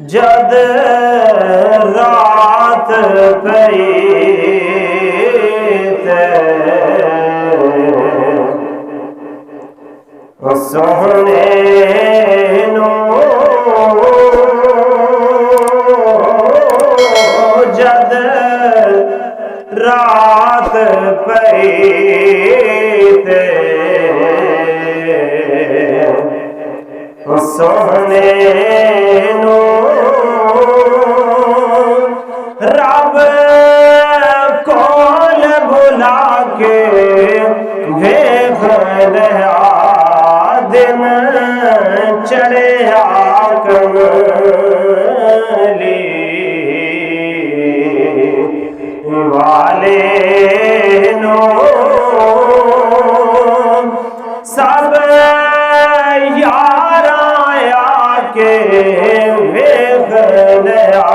جد رات پئی تے سونے نو جد رات پئی تے سونے نو رب کول بلا کے ویکھ لیا دن چڑھیا کملی والے نو سب یار آیا کے ویکھ لیا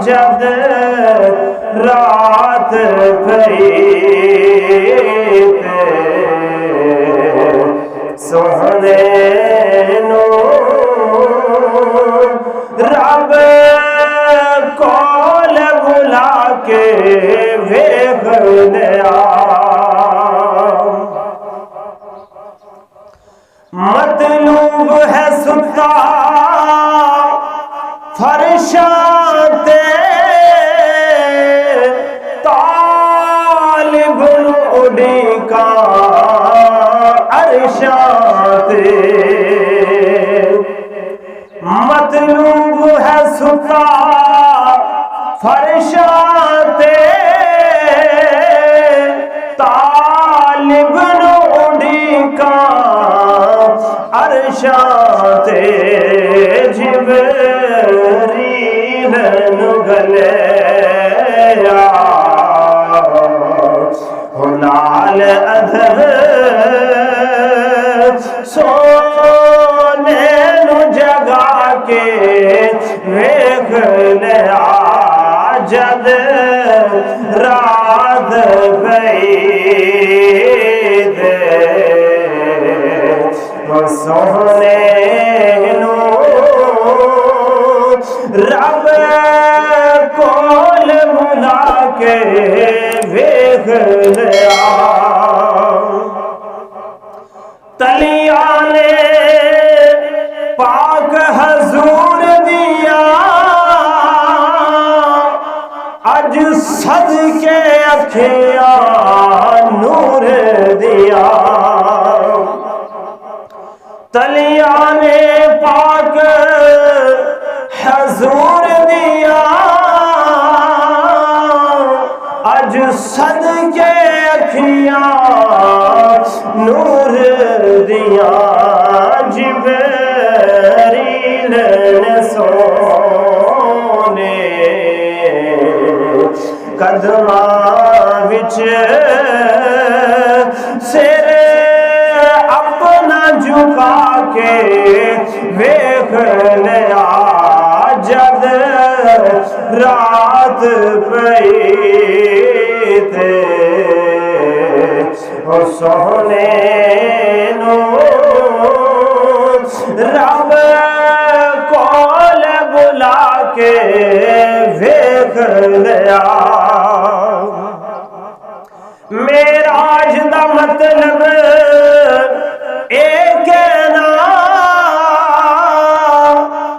جد رات پئی تے سونے نو رب کول بلا کے ویکھ لیا مطلوب ہے ستا فرشاں تے طالب اڈیکا عرشاں تے مطلوب ہے ستا فرشاں تے طالب اڈیکا عرشاں تے جبریل نو گلیا نال ادھر سونے نو جگا کے ویکھ لیا جد رات پئی تے سونے نو رب کول بلا کے ویکھ لیا تلیاں نے پاک حضور دیا اج صدقے اکھیاں نور دیا تلیاں نے پاک حضور دیا اج صدقے اکھیاں نور دیا جبریل نے سونے قدماں وچ سر اپنا جھکا کے ویکھ لیا جد رات پئی تے سونے نو رب کول بلا کے ویکھ لیا معراج دا مطلب ایک نا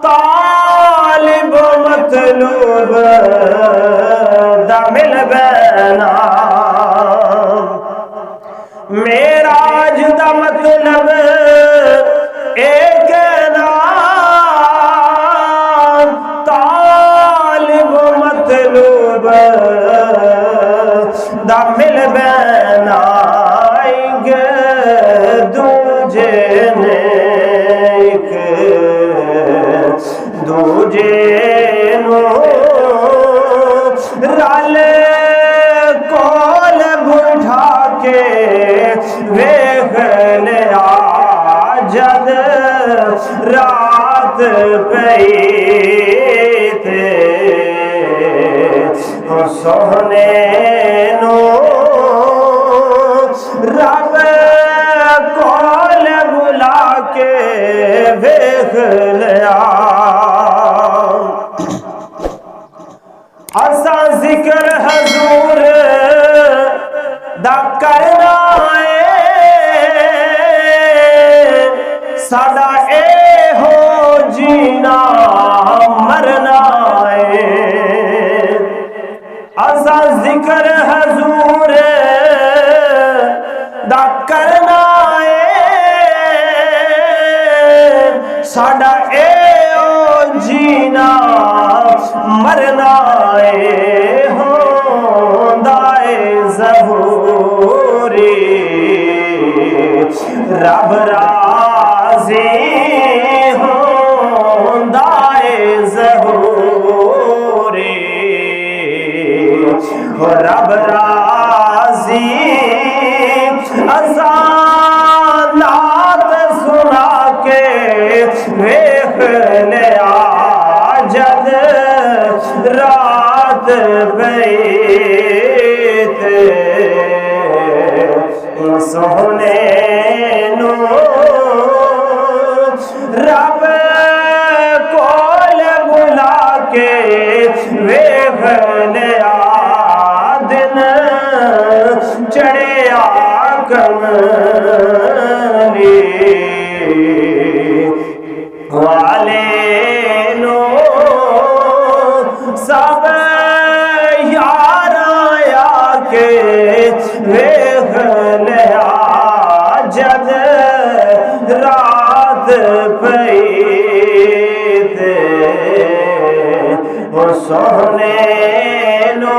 طالب مطلوب دا مل بینا معراج دا مطلب ایک نا طالب مطلوب دا مل بینا دوجے نے ایک دوجے نو رل کول بٹھا کے ویکھ لیا جد رات پئی تے سونے نو رب کول بلا کے ویکھ لیا کرنا ساڈا اے ہو جینا مرنا اسا ذکر حضور دا کرنا ساڈا اے ہو جینا مرنا ہوندا اے ظہوری رب راضی ہوندا اے ظہوری رب راضی نعت سنا کے ویکھ لیا جد رات پئی تے سونے نو رب کول بلا کے ویکھ لیا دن چڑھیا کملی والے نو سب یار آیا کے ویکھ لیا جد رات پئی تے وہ سونے نو